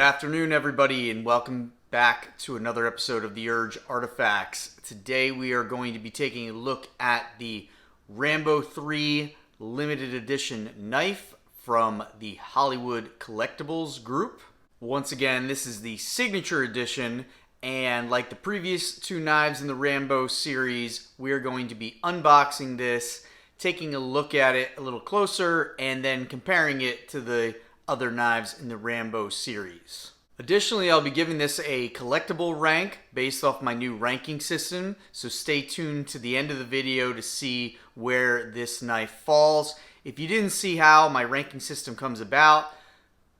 afternoon, everybody, and welcome back to another episode of The Urge Artifacts. Today we are going to be taking a look at the Rambo III limited edition knife from the Hollywood Collectibles Group. Once again, this is the signature edition, and like the previous two knives in the Rambo series, we are going to be unboxing this, taking a look at it a little closer, and then comparing it to the other knives in the Rambo series. Additionally, I'll be giving this a collectible rank based off my new ranking system, so stay tuned to the end of the video to see where this knife falls. If you didn't see how my ranking system comes about,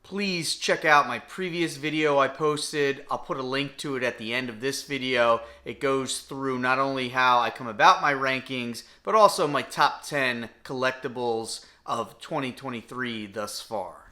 please check out my previous video I posted. I'll put a link to it at the end of this video. It goes through not only how I come about my rankings, but also my top 10 collectibles of 2023 thus far.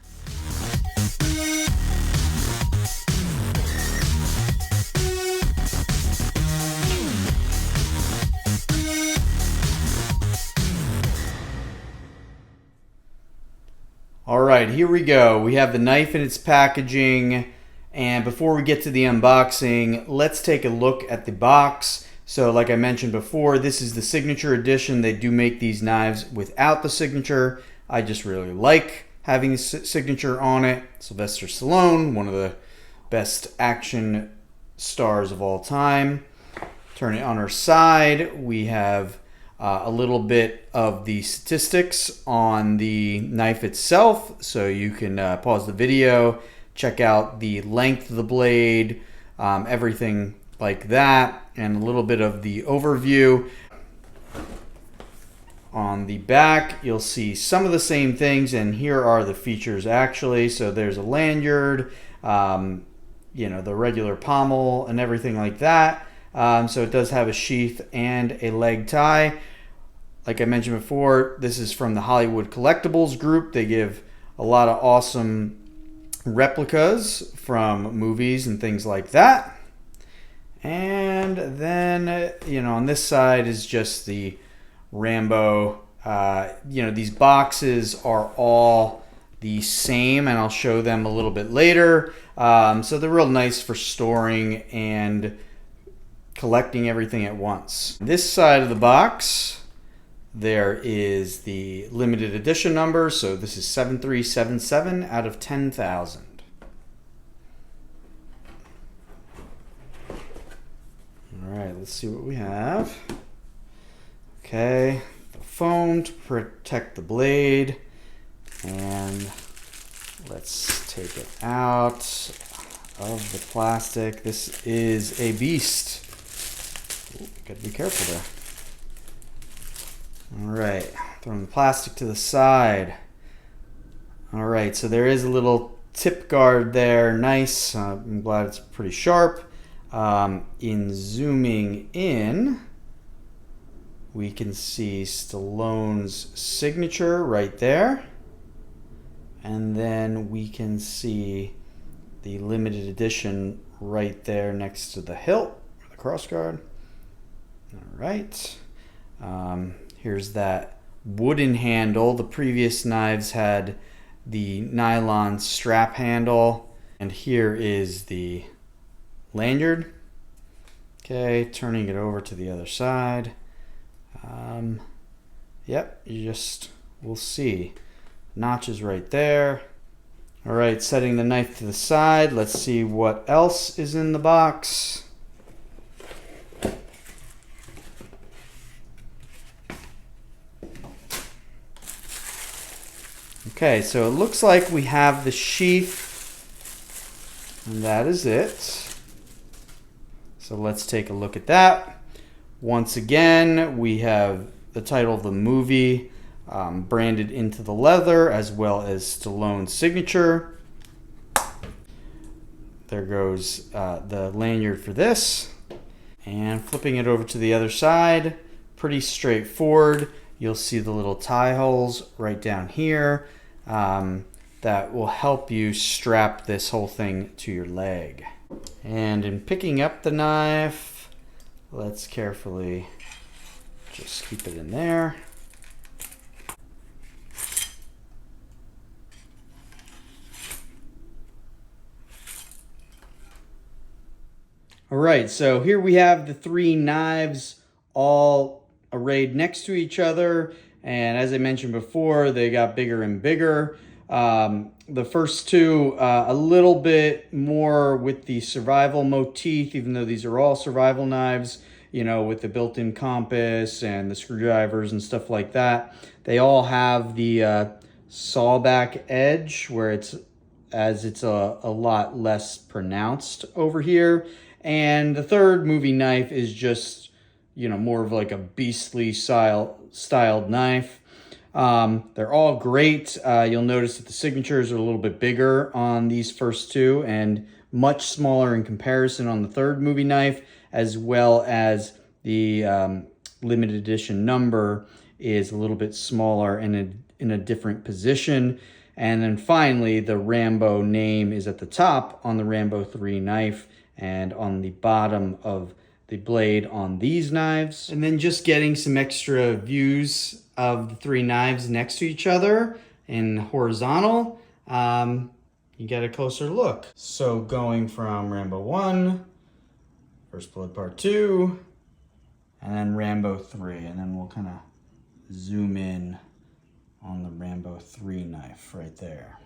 Alright, here we go. We have the knife in its packaging, and before we get to the unboxing, let's take a look at the box. So like I mentioned before, this is the signature edition. They do make these knives without the signature. I just really like having the signature on it. Sylvester Stallone, one of the best action stars of all time. Turn it on our side. We have a little bit of the statistics on the knife itself, so you can pause the video, check out the length of the blade, everything like that, and a little bit of the overview. On the back, you'll see some of the same things, and here are the features actually. So there's a lanyard, the regular pommel and everything like that. So it does have a sheath and a leg tie. Like I mentioned before, this is from the Hollywood Collectibles Group. They give a lot of awesome replicas from movies and things like that. And then, on this side is just the Rambo. These boxes are all the same, and I'll show them a little bit later. So they're real nice for storing and collecting everything at once. This side of the box, there is the limited edition number. So this is 7377 out of 10,000. All right, let's see what we have. Okay, the foam to protect the blade, and let's take it out of the plastic. This is a beast. Ooh, gotta be careful there. All right, throwing the plastic to the side. All right, so there is a little tip guard there. Nice. I'm glad it's pretty sharp. In zooming in, we can see Stallone's signature right there. And then we can see the limited edition right there next to the hilt, or the crossguard. All right. Here's that wooden handle. The previous knives had the nylon strap handle. And here is the lanyard. Okay, turning it over to the other side. We'll see. Notches right there. All right, setting the knife to the side. Let's see what else is in the box. Okay, so it looks like we have the sheath, and that is it. So let's take a look at that. Once again, we have the title of the movie branded into the leather, as well as Stallone's signature. There goes the lanyard for this. And flipping it over to the other side, pretty straightforward. You'll see the little tie holes right down here that will help you strap this whole thing to your leg. And in picking up the knife, let's carefully just keep it in there. All right, so here we have the three knives all arrayed next to each other. And as I mentioned before, they got bigger and bigger. The first two, a little bit more with the survival motif, even though these are all survival knives, you know, with the built-in compass and the screwdrivers and stuff like that. They all have the sawback edge where it's a lot less pronounced over here. And the third movie knife is just, you know, more of like a beastly styled knife. They're all great. You'll notice that the signatures are a little bit bigger on these first two and much smaller in comparison on the third movie knife, as well as the limited edition number is a little bit smaller and in a different position. And then finally, the Rambo name is at the top on the Rambo III knife and on the bottom of the blade on these knives. And then just getting some extra views of the three knives next to each other in horizontal, you get a closer look. So going from Rambo 1, First Blood Part 2, and then Rambo 3, and then we'll kind of zoom in on the Rambo III knife right there.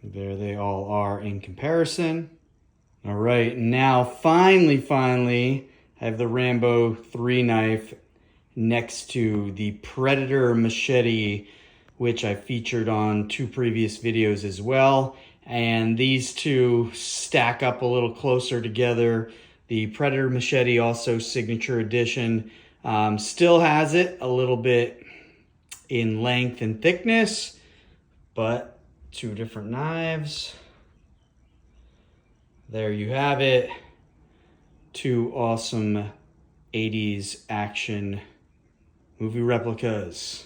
There they all are in comparison. All right, now finally, I have the Rambo III knife next to the Predator machete, which I featured on 2 previous videos as well. And these two stack up a little closer together. The Predator machete, also signature edition, still has it a little bit in length and thickness, but 2 different knives. There you have it. 2 awesome 80s action movie replicas.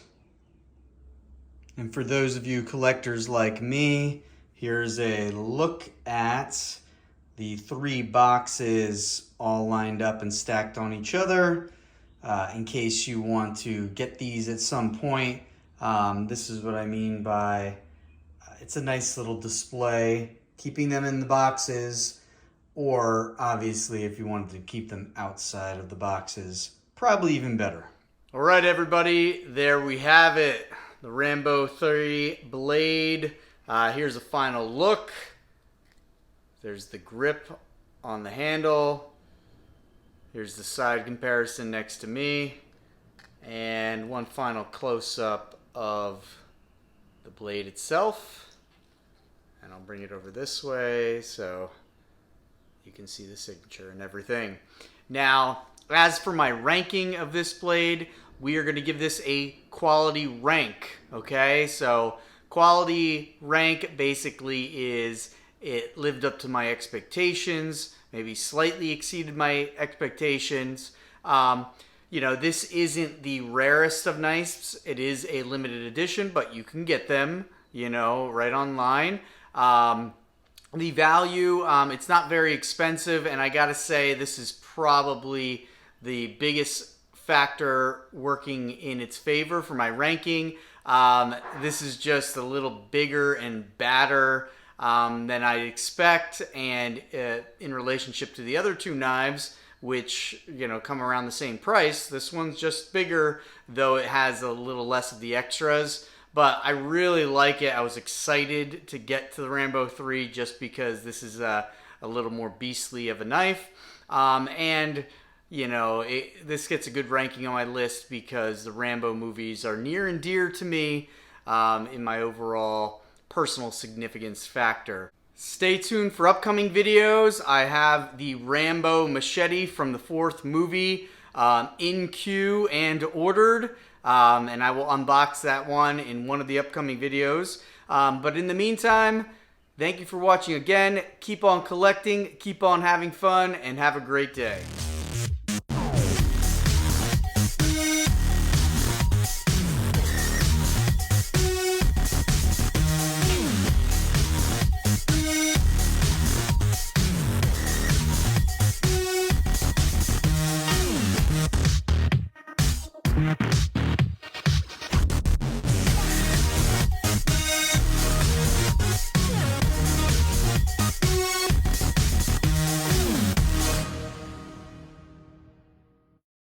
And for those of you collectors like me, here's a look at the 3 boxes all lined up and stacked on each other. In case you want to get these at some point, this is what I mean by it's a nice little display, keeping them in the boxes, or obviously if you wanted to keep them outside of the boxes, probably even better. All right, everybody, there we have it. The Rambo 3 blade. Here's a final look. There's the grip on the handle. Here's the side comparison next to me. And one final close-up of the blade itself. And I'll bring it over this way so you can see the signature and everything. Now, as for my ranking of this blade, we are going to give this a quality rank, okay? So quality rank basically is it lived up to my expectations, maybe slightly exceeded my expectations. You know, this isn't the rarest of knives. It is a limited edition, but you can get them, you know, right online. The value, it's not very expensive, and I gotta say this is probably the biggest factor working in its favor for my ranking. This is just a little bigger and badder than I expect, and in relationship to the other 2 knives, which, you know, come around the same price, this one's just bigger, though it has a little less of the extras. But I really like it. I was excited to get to the Rambo 3 just because this is a little more beastly of a knife. And, you know, this gets a good ranking on my list because the Rambo movies are near and dear to me in my overall personal significance factor. Stay tuned for upcoming videos. I have the Rambo machete from the 4th movie in queue and ordered. And I will unbox that one in one of the upcoming videos. But in the meantime, thank you for watching again. Keep on collecting, keep on having fun, and have a great day.